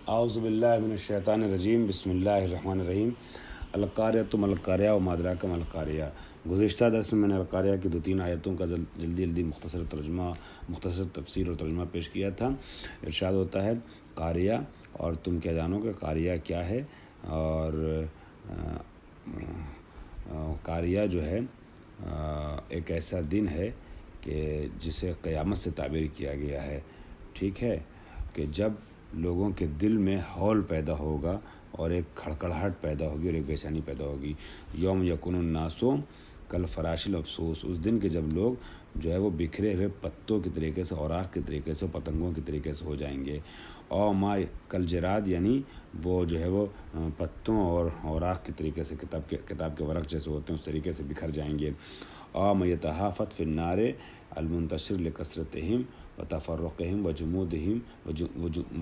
اعوذ باللہ من الشیطان الرجیم، بسم اللہ الرحمن الرحیم۔ القاریۃ ما القاریہ وما ادراک ما القاریہ۔ گزشتہ درس میں نے القاریہ کی 2-3 آیتوں کا جلدی مختصر تفسیر اور ترجمہ پیش کیا تھا۔ ارشاد ہوتا ہے قاریہ، اور تم کیا جانو کہ قاریہ کیا ہے۔ اور قاریہ جو ہے ایک ایسا دن ہے کہ جسے قیامت سے تعبیر کیا گیا ہے، ٹھیک ہے، کہ جب لوگوں کے دل میں ہول پیدا ہوگا اور ایک کھڑکڑاہٹ پیدا ہوگی اور ایک بے چینی پیدا ہوگی۔ یوم یکون الناس کالفراش المبثوث، اس دن کے جب لوگ جو ہے وہ بکھرے ہوئے پتوں کے طریقے سے، اوراق کے طریقے سے، پتنگوں کے طریقے سے ہو جائیں گے۔ اور ما کالجراد، یعنی وہ جو ہے وہ پتوں اور اوراق کے طریقے سے، کتاب کے ورق جیسے ہوتے ہیں اس طریقے سے بکھر جائیں گے۔ اور ما یتہافت فی النار المنتشر لکثرتہم وتفرقہم وجمودہم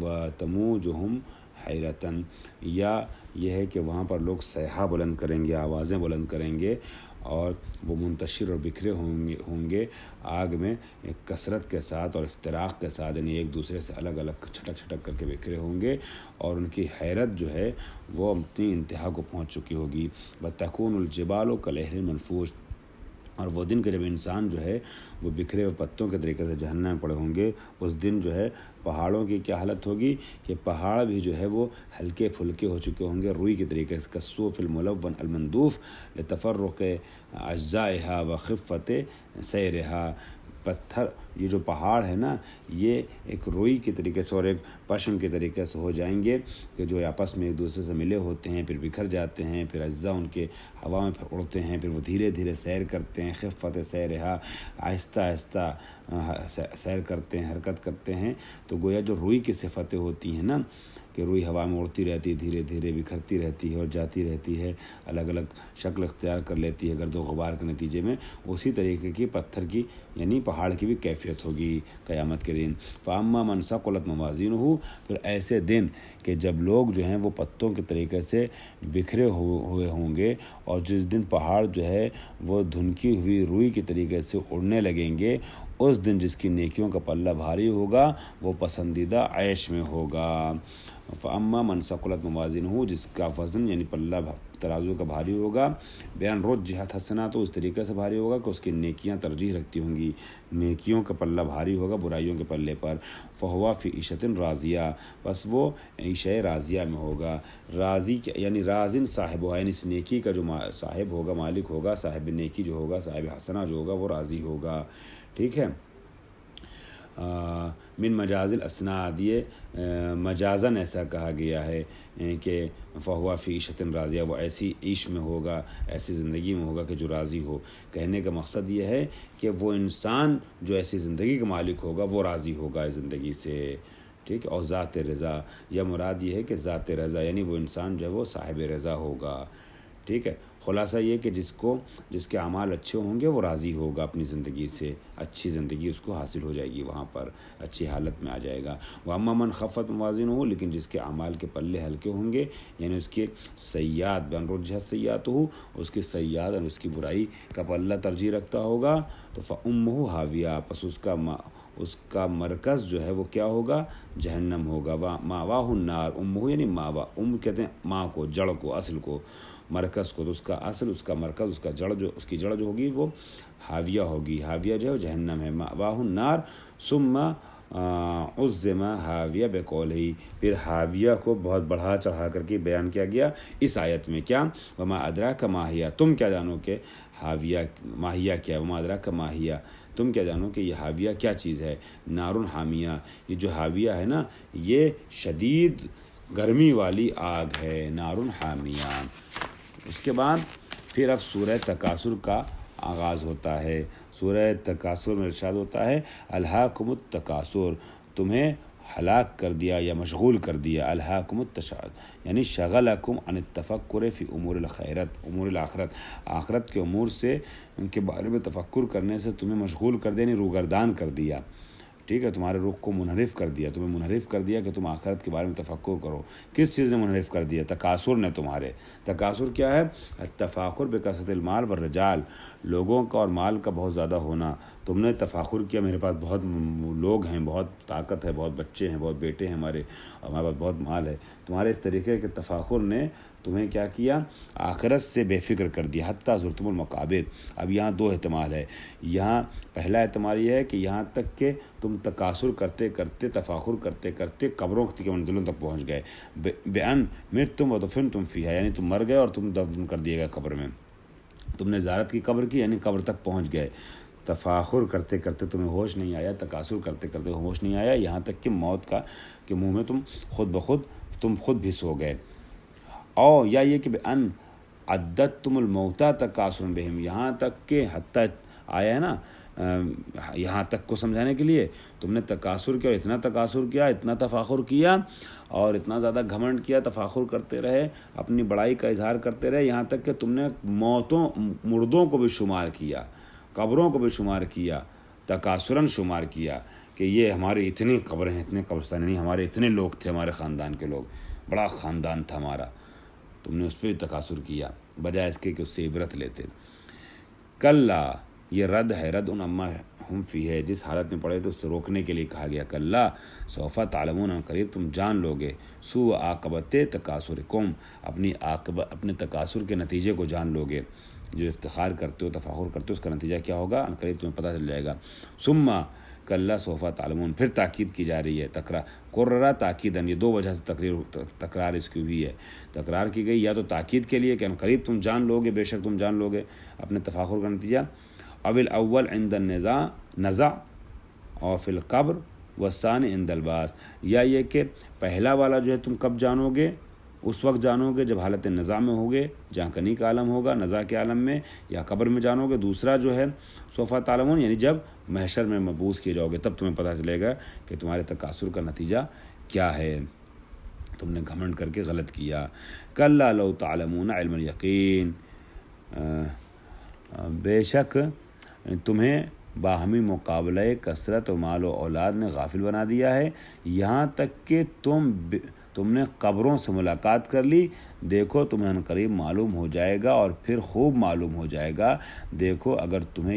وتموجہم حیرتاً، یا یہ ہے کہ وہاں پر لوگ صیحہ بلند کریں گے، آوازیں بلند کریں گے، اور وہ منتشر اور بکھرے ہوں گے آگ میں کثرت کے ساتھ اور افتراق کے ساتھ، یعنی ایک دوسرے سے الگ الگ چھٹک کر کے بکھرے ہوں گے، اور ان کی حیرت جو ہے وہ اپنی انتہا کو پہنچ چکی ہوگی۔ وَتَكُونُ الْجِبَالُ كَالْعِهْنِ الْمَنْفُوشِ، اور وہ دن کے جب انسان جو ہے وہ بکھرے ہوئے پتوں کے طریقے سے جہنم میں پڑے ہوں گے، اس دن جو ہے پہاڑوں کی کیا حالت ہوگی کہ پہاڑ بھی جو ہے وہ ہلکے پھلکے ہو چکے ہوں گے روئی کے طریقے سے، کالصوف الملون المندوف لتفرق اجزائها وخفت سیرها۔ پتھر، یہ جو پہاڑ ہے نا، یہ ایک روئی کے طریقے سے اور ایک پشم کے طریقے سے ہو جائیں گے کہ جو آپس میں ایک دوسرے سے ملے ہوتے ہیں، پھر بکھر جاتے ہیں، پھر اجزاء ان کے ہوا میں اڑتے ہیں، پھر وہ دھیرے دھیرے سیر کرتے ہیں، خفت سیرہا، آہستہ آہستہ سیر کرتے ہیں، حرکت کرتے ہیں۔ تو گویا جو روئی کی صفتیں ہوتی ہیں نا، کہ روئی ہوا میں اڑتی رہتی ہے، دھیرے دھیرے بکھرتی رہتی ہے اور جاتی رہتی ہے، الگ الگ شکل اختیار کر لیتی ہے گرد و غبار کے نتیجے میں، اسی طریقے کی پتھر کی یعنی پہاڑ کی بھی کیفیت ہوگی قیامت کے دن۔ فَأَمَّا مَنْ ثَقُلَتْ مَوَازِينُهُ، پھر ایسے دن کہ جب لوگ جو ہیں وہ پتوں کے طریقے سے بکھرے ہوئے ہوں گے، اور جس دن پہاڑ جو ہے وہ دھنکی ہوئی روئی کے طریقے سے اڑنے لگیں گے، اس دن جس کی نیکیوں کا پلہ بھاری ہوگا وہ پسندیدہ عیش میں ہوگا۔ فَأَمَّا مَنْ ثَقُلَتْ مَوَازِينُهُ، جس کا وزن یعنی پلہ ترازو کا بھاری ہوگا، بیان رجحت حسنات، تو اس طریقے سے بھاری ہوگا کہ اس کی نیکیاں ترجیح رکھتی ہوں گی، نیکیوں کا پلہ بھاری ہوگا برائیوں کے پلے پر۔ فَهُوَ فِي عِيشَةٍ راضیہ، بس وہ عیشۂ راضیہ میں ہوگا۔ راضی یعنی رازن صاحب ہوا، یعنی اس نیکی کا جو صاحب ہوگا، مالک ہوگا، صاحب نیکی جو ہوگا، صاحب حسنہ جو ہوگا، وہ راضی ہوگا، ٹھیک ہے۔ من مجاز الاسناد، یہ مجازن ایسا کہا گیا ہے کہ فہو فی عیشۃ راضیہ، وہ ایسی عیش میں ہوگا، ایسی زندگی میں ہوگا کہ جو راضی ہو۔ کہنے کا مقصد یہ ہے کہ وہ انسان جو ایسی زندگی کا مالک ہوگا وہ راضی ہوگا اس زندگی سے، ٹھیک ہے۔ اور ذات رضا، یا مراد یہ ہے کہ ذات رضا یعنی وہ انسان جو ہے وہ صاحب رضا ہوگا، ٹھیک ہے۔ خلاصہ یہ کہ جس کے اعمال اچھے ہوں گے وہ راضی ہوگا اپنی زندگی سے، اچھی زندگی اس کو حاصل ہو جائے گی، وہاں پر اچھی حالت میں آ جائے گا۔ وَأَمَّا مَنْ خَفَّتْ مَوَازِينُهُ، لیکن جس کے اعمال کے پلے ہلکے ہوں گے، یعنی اس کے سیئات، بیان رجحت سیئاتُهُ، اس کی سیئات اور اس کی برائی کا پلہ ترجیح رکھتا ہوگا، تو فَأُمُّهُ ہاویہ، پس اس کا مرکز جو ہے وہ کیا ہوگا؟ جہنم ہوگا۔ مَأْوَاهُ النَّارُ، امہ یعنی ماوا، کہتے ہیں ماں کو، جڑ کو، اصل کو، مرکز کو، تو اس کا اصل، اس کا مرکز، اس کا جڑ جو، اس کی جڑ جو ہوگی وہ حاویہ ہوگی، حاویہ جو ہے جہنم ہے۔ مأواہ النار ثم عظم حاویہ بقولہ، پھر حاویہ کو بہت بڑھا چڑھا کر کے بیان کیا گیا اس آیت میں، کیا؟ وما ادراک ما ہی، تم کیا جانو کہ حاویہ ماہیہ کیا ہے؟ وما ادراک ما ہی، تم کیا جانو کہ یہ حاویہ کیا چیز ہے؟ نار حامیہ، یہ جو حاویہ ہے نا یہ شدید گرمی والی آگ ہے، نار حامیہ۔ اس کے بعد پھر اب سورہ تکاثر کا آغاز ہوتا ہے۔ سورہ تکاثر میں ارشاد ہوتا ہے الہاکم التکاثر، تمہیں ہلاک کر دیا یا مشغول کر دیا، الہاکم التشاد یعنی شغلکم عن التفکر فی امور الخیرت، امور الاخرت، آخرت کے امور سے، ان کے بارے میں تفکر کرنے سے تمہیں مشغول کر دیا، یعنی روگردان کر دیا، ٹھیک ہے، تمہارے رخ کو منحرف کر دیا، تمہیں منحرف کر دیا کہ تم آخرت کے بارے میں تفکر کرو۔ کس چیز نے منحرف کر دیا؟ تکاثر نے تمہارے۔ تکاثر کیا ہے؟ التفاخر بکثرت المال والرجال، لوگوں کا اور مال کا بہت زیادہ ہونا، تم نے تفاخر کیا میرے پاس بہت لوگ ہیں، بہت طاقت ہے، بہت بچے ہیں، بہت بیٹے ہیں ہمارے، اور ہمارے پاس بہت مال ہے. تمہارے اس طریقے کے تفاخر نے تمہیں کیا کیا؟ آخرت سے بے فکر کر دیا. حتیٰ زرتم المقابر. اب یہاں دو احتمال ہے. یہاں پہلا احتمال یہ ہے کہ یہاں تک کہ تم تکاثر کرتے کرتے، تفاخر کرتے کرتے قبروں کی منزلوں تک پہنچ گئے. بأن متم ودفنتم فیہا، یعنی تم مر گئے اور تم دفن کر دیے گئے قبر میں. تم نے زیارت کی قبر کی، یعنی قبر تک پہنچ گئے. تفاخر کرتے کرتے تمہیں ہوش نہیں آیا، تکاثر کرتے کرتے ہوش نہیں آیا، یہاں تک کہ موت کا کہ منہ میں تم خود بھی سو گئے. او یا یہ کہ بأن عددتم الموتى تکاثرا بہم، یہاں تک کہ حتیٰ آیا ہے نا یہاں تک کو سمجھانے کے لیے. تم نے تکاثر کیا، اور اتنا تکاثر کیا، اتنا تفاخر کیا، اور اتنا زیادہ گھمنڈ کیا، تفاخر کرتے رہے، اپنی بڑائی کا اظہار کرتے رہے، یہاں تک کہ تم نے مردوں کو بھی شمار کیا، قبروں کو بھی شمار کیا، تکاثراً شمار کیا کہ یہ ہماری اتنی قبریں ہیں، اتنے قبرستان، نہیں ہمارے اتنے لوگ تھے، ہمارے خاندان کے لوگ، بڑا خاندان تھا ہمارا. تم نے اس پہ تکاثر کیا بجائے اس کے کہ اس سے عبرت لیتے. کلا، یہ رد ہے، رد ان اما ہم فی ہے، جس حالت میں پڑے تو اس سے روکنے کے لیے کہا گیا. کلا سوف تعلمون، قریب تم جان لو گے، سوء عاقبت تکاثرکم، اپنے تکاثر کے نتیجے کو جان لو گے. جو افتخار کرتے ہو، تفاخر کرتے ہو، اس کا نتیجہ کیا ہوگا قریب تمہیں پتہ چل جائے گا. ثم کلا سوف تعلمون، پھر تاکید کی جا رہی ہے. قررہ تاکیدن، یہ دو وجہ سے تکرار اس کی ہوئی ہے. تکرار کی گئی یا تو تاکید کے لیے کہ قریب تم جان لو گے، بے شک تم جان لو گے اپنے تفاخر کا نتیجہ. اول اول عند النزع اور فی القبر والثانی عند البعث، یا یہ کہ پہلا والا جو ہے تم کب جانو گے؟ اس وقت جانو گے جب حالت نزع میں ہوگے، جہاں کنی کا عالم ہوگا، نزع کے عالم میں، یا قبر میں جانو گے. دوسرا جو ہے سوف تعلمون، یعنی جب محشر میں مبعوث کیے جاؤ گے تب تمہیں پتہ چلے گا کہ تمہارے تکاثر کا نتیجہ کیا ہے. تم نے گھمنڈ کر کے غلط کیا. کلا لو تعلمون علم الیقین، بے شک تمہیں باہمی مقابلہ کثرت و مال و اولاد نے غافل بنا دیا ہے، یہاں تک کہ تم نے قبروں سے ملاقات کر لی. دیکھو تمہیں عنقریب معلوم ہو جائے گا، اور پھر خوب معلوم ہو جائے گا. دیکھو اگر تمہیں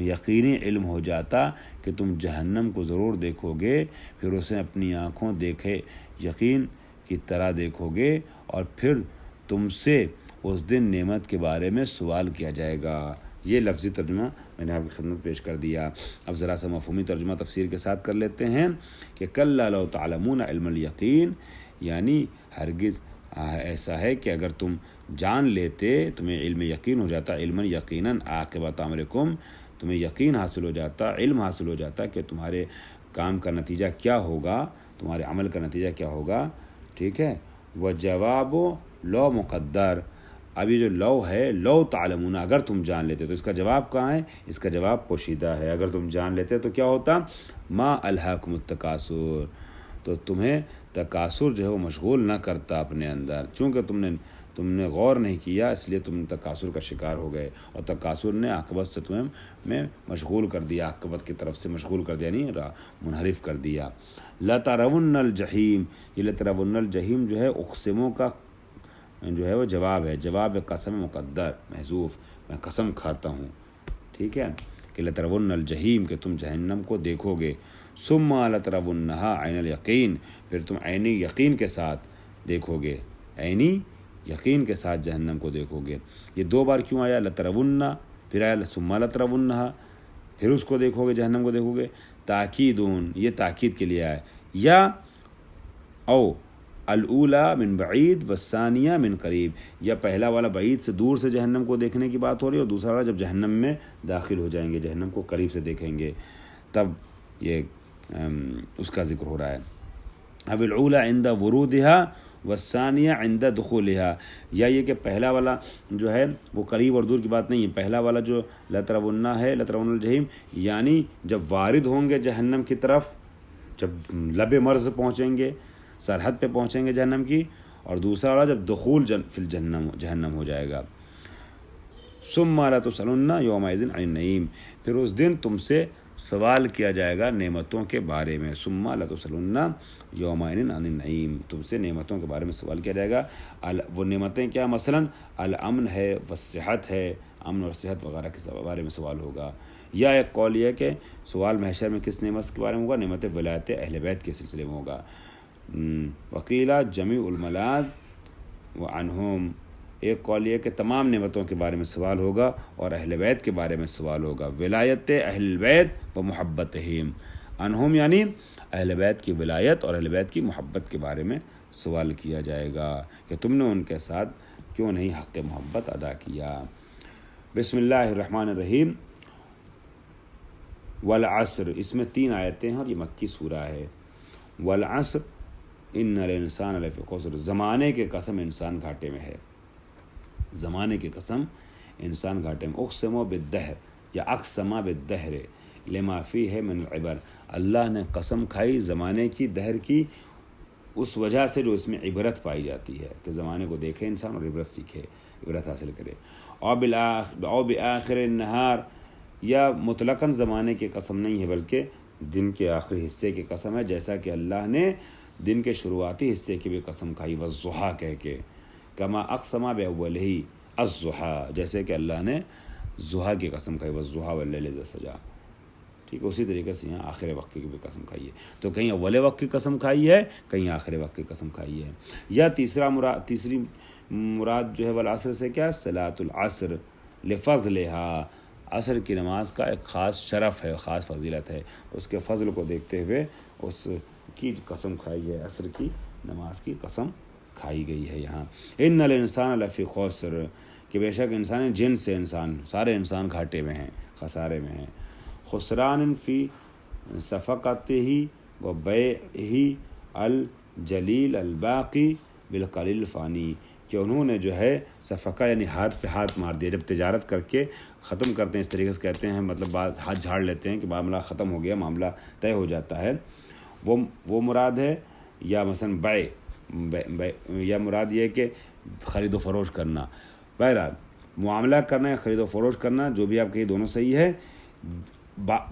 یقینی علم ہو جاتا کہ تم جہنم کو ضرور دیکھو گے، پھر اسے اپنی آنکھوں دیکھے یقین کی طرح دیکھو گے، اور پھر تم سے اس دن نعمت کے بارے میں سوال کیا جائے گا. یہ لفظی ترجمہ میں نے آپ کی خدمت پیش کر دیا. اب ذرا سا مفہومی ترجمہ تفسیر کے ساتھ کر لیتے ہیں کہ کلا لو تعلمون علم الیقین، یعنی ہرگز ایسا ہے کہ اگر تم جان لیتے، تمہیں علم یقین ہو جاتا، علم یقیناً عاقبۃ امرکم، تمہیں یقین حاصل ہو جاتا، علم حاصل ہو جاتا کہ تمہارے کام کا نتیجہ کیا ہوگا، تمہارے عمل کا نتیجہ کیا ہوگا. ٹھیک ہے. وہ جواب لو مقدر. ابھی جو لو ہے، لو تعلمون، اگر تم جان لیتے، تو اس کا جواب کہاں ہے؟ اس کا جواب پوشیدہ ہے. اگر تم جان لیتے تو کیا ہوتا؟ ما الہاکم التکاثر، تو تمہیں تکاثر جو ہے وہ مشغول نہ کرتا اپنے اندر. چونکہ تم نے غور نہیں کیا، اس لیے تم تکاثر کا شکار ہو گئے، اور تکاثر نے عاقبت سے تمہیں مشغول کر دیا، عاقبت کی طرف سے مشغول کر دیا، یعنی منحرف کر دیا. لترون الجحیم، یہ لترون الجحیم جو ہے اقسموں کا جو ہے وہ جواب ہے، جواب قسم مقدر محذوف، میں قسم کھاتا ہوں. ٹھیک ہے. کہ لترون الجحیم، کہ تم جہنم کو دیکھو گے. ثم لترونہا عین الیقین، پھر تم عینی یقین کے ساتھ دیکھو گے، عینی یقین کے ساتھ جہنم کو دیکھو گے. یہ دو بار کیوں آیا؟ لترون، پھر آیا ثم لترونہا، پھر اس کو دیکھو گے، جہنم کو دیکھو گے. تاکیدون، یہ تاکید کے لیے آیا. یا او الاولی من بعید والثانیہ من قریب، یا پہلا والا بعید سے دور سے جہنم کو دیکھنے کی بات ہو رہی ہے، اور دوسرا والا جب جہنم میں داخل ہو جائیں گے، جہنم کو قریب سے دیکھیں گے، تب یہ اس کا ذکر ہو رہا ہے. اب الاولی عند ورودہا والثانیہ عند دخولہا، یا یہ کہ پہلا والا جو ہے وہ قریب اور دور کی بات نہیں ہے. پہلا والا جو لترون ہے، لترون الجحیم، یعنی جب وارد ہوں گے جہنم کی طرف، جب لب مرز پہنچیں گے، سرحد پہ پہنچیں گے جہنم کی. اور دوسرا والا جب دخول فی جہنم ہو جائے گا. ثم لتسألن یومئذ عن النعیم، پھر اس دن تم سے سوال کیا جائے گا نعمتوں کے بارے میں. ثم لتسألن یومئذ عن النعیم، تم سے نعمتوں کے بارے میں سوال کیا جائے گا. وہ نعمتیں کیا؟ مثلا الامن ہے، والصحت ہے، امن اور صحت وغیرہ کے بارے میں سوال ہوگا. یا ایک قول یہ کہ سوال محشر میں کس نعمت کے بارے میں ہوگا؟ نعمت ولایت اہل بیت کے سلسلے میں ہوگا. وقیلا جمیع الملاذ وعنہم، ایک قول یہ کہ تمام نعمتوں کے بارے میں سوال ہوگا اور اہل بیت کے بارے میں سوال ہوگا. ولایت اہل بیت و محبتہم، عنہم یعنی اہل بیت کی ولایت اور اہل بیت کی محبت کے بارے میں سوال کیا جائے گا کہ تم نے ان کے ساتھ کیوں نہیں حق محبت ادا کیا. بسم اللہ الرحمن الرحیم. والعصر، اس میں 3 آیتیں ہیں اور یہ مکی سورہ ہے. والعصر ان الانسان لفی خسر، زمانے کے قسم انسان گھاٹے میں ہے. زمانے کی قسم انسان گھاٹے میں. اقسم بالدہر یا اقسم بالدہر لما فیہ من العبر، اللہ نے قسم کھائی زمانے کی، دہر کی، اس وجہ سے جو اس میں عبرت پائی جاتی ہے کہ زمانے کو دیکھے انسان اور عبرت سیکھے، عبرت حاصل کرے. اور بآخر النہار، یا مطلقاً زمانے کی قسم نہیں ہے بلکہ دن کے آخری حصے کی قسم ہے، جیسا کہ اللہ نے دن کے شروعاتی حصے کی بھی قسم کھائی والضحیٰ کہہ کے. کما اقسم باولہ الضحیٰ، جیسے کہ اللہ نے ضحیٰ کی قسم کھائی والضحیٰ واللیل اذا سجا. ٹھیک ہے، اسی طریقے سے یہاں آخر وقت کی بھی قسم کھائی ہے. تو کہیں اول وقت کی قسم کھائی ہے، کہیں آخر وقت کی قسم کھائی ہے. یا تیسری مراد جو ہے والعصر سے کیا؟ صلاۃ العصر لفضلہا، عصر کی نماز کا ایک خاص شرف ہے، خاص فضیلت ہے، اس کے فضل کو دیکھتے ہوئے اس کی قسم کھائی ہے، عصر کی نماز کی قسم کھائی گئی ہے یہاں. ان الانسان لفی خسر، کہ بے شک انسان جن سے انسان، سارے انسان گھاٹے میں ہیں، خسارے میں ہیں. خسران فی صفقتہ و بیعہ الجلیل الباقی بالقلیل فانی، کہ انہوں نے جو ہے صفقہ یعنی ہاتھ پہ ہاتھ مار دیا. جب تجارت کر کے ختم کرتے ہیں، اس طریقے سے کہتے ہیں، مطلب بات ہاتھ جھاڑ لیتے ہیں کہ معاملہ ختم ہو گیا، معاملہ طے ہو جاتا ہے، وہ مراد ہے. یا مثلا یا مراد یہ کہ خرید و فروش کرنا. بہرحال معاملہ کرنا یا خرید و فروش کرنا، جو بھی آپ کہیں دونوں صحیح ہے.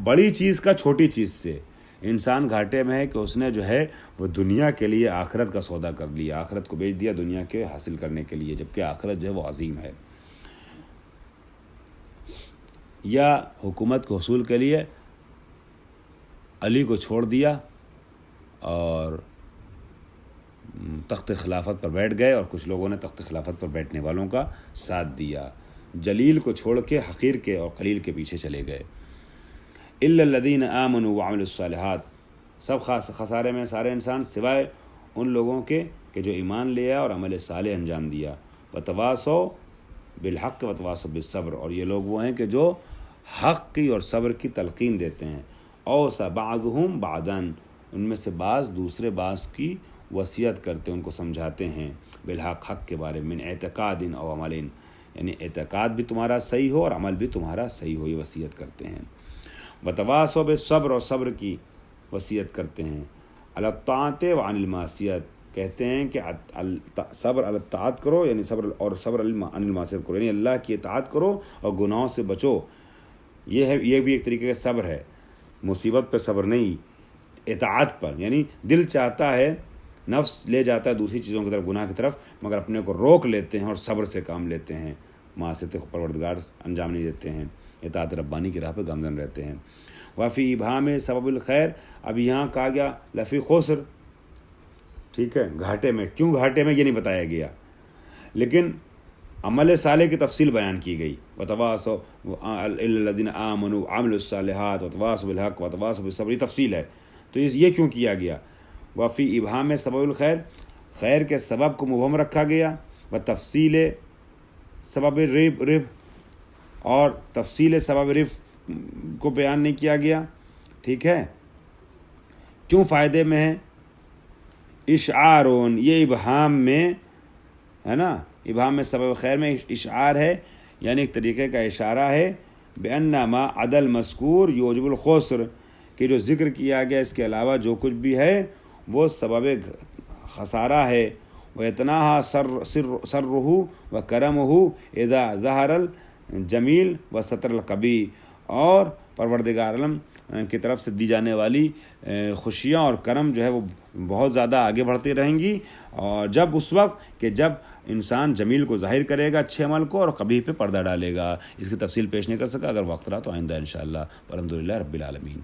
بڑی چیز کا چھوٹی چیز سے انسان گھاٹے میں ہے کہ اس نے جو ہے وہ دنیا کے لیے آخرت کا سودا کر لیا، آخرت کو بیچ دیا دنیا کے حاصل کرنے کے لیے، جبکہ آخرت جو ہے وہ عظیم ہے. یا حکومت کے حصول کے لیے علی کو چھوڑ دیا اور تخت خلافت پر بیٹھ گئے، اور کچھ لوگوں نے تخت خلافت پر بیٹھنے والوں کا ساتھ دیا. جلیل کو چھوڑ کے حقیر کے اور قلیل کے پیچھے چلے گئے. الا الذین آمنوا وعملوا الصالحات، سب خسارے میں سارے انسان سوائے ان لوگوں کے کہ جو ایمان لیا اور عمل صالح انجام دیا. وتواصوا بالحق وتواصوا بالصبر، اور یہ لوگ وہ ہیں کہ جو حق کی اور صبر کی تلقین دیتے ہیں. اوصى بعضهم بعضا، ان میں سے بعض دوسرے بعض کی وصیت کرتے ہیں، ان کو سمجھاتے ہیں بالحق، حق کے بارے میں. من اعتقاد او عمل، یعنی اعتقاد بھی تمہارا صحیح ہو اور عمل بھی تمہارا صحیح ہو، یہ وصیت کرتے ہیں. وتواصوا بالصبر، اور صبر کی وصیت کرتے ہیں. علی الطاعۃ وعن المعصیۃ، کہتے ہیں کہ صبر علی الطاعت کرو، یعنی صبر عن المعصیت کرو، یعنی اللہ کی اطاعت کرو اور گناہوں سے بچو. یہ بھی ایک طریقے کا صبر ہے. مصیبت پہ صبر نہیں، اطاعت پر، یعنی دل چاہتا ہے، نفس لے جاتا ہے دوسری چیزوں کی طرف، گناہ کی طرف، مگر اپنے کو روک لیتے ہیں اور صبر سے کام لیتے ہیں، معصیت پروردگار انجام نہیں دیتے ہیں، اطاعت ربانی کی راہ پہ گامزن رہتے ہیں. وفی ابہام سبب الخیر، اب یہاں کہا گیا لفی خسر، ٹھیک ہے، گھاٹے میں. کیوں گھاٹے میں یہ نہیں بتایا گیا، لیکن عمل صالح کی تفصیل بیان کی گئی. وتواصوا الذین آمنوا وعملوا الصالحات وتواصوا بالحق وتواصوا بالصبر، یہ تفصیل ہے. تو یہ کیوں کیا گیا؟ وفی ابہام سبب الخیر، خیر کے سبب کو مبہم رکھا گیا. و تفصیل سبب رب، اور تفصیل سبب رب کو بیان نہیں کیا گیا. ٹھیک ہے، کیوں فائدے میں ہے؟ اشعارون، یہ ابہام میں ہے نا، ابہام میں سبب خیر میں اشعار ہے، یعنی ایک طریقے کا اشارہ ہے. بأن ما عدل مذکور یوجب الخسر، کہ جو ذکر کیا گیا اس کے علاوہ جو کچھ بھی ہے وہ سبب خسارہ ہے. وَيَتَنَاهَا سَرُّهُ وَكَرَمُهُ اِذَا ظَهَرَ الْجَمِيلُ وَسَتَرَ الْقَبِيحُ، اور پروردگار عالم کی طرف سے دی جانے والی خوشیاں اور کرم جو ہے وہ بہت زیادہ آگے بڑھتی رہیں گی. اور جب اس وقت کہ جب انسان جمیل کو ظاہر کرے گا، اچھے عمل کو، اور قبیح پہ پردہ ڈالے گا. اس کی تفصیل پیش نہیں کر سکا، اگر وقت رہا تو آئندہ انشاءاللہ. الحمدللہ رب العالمین.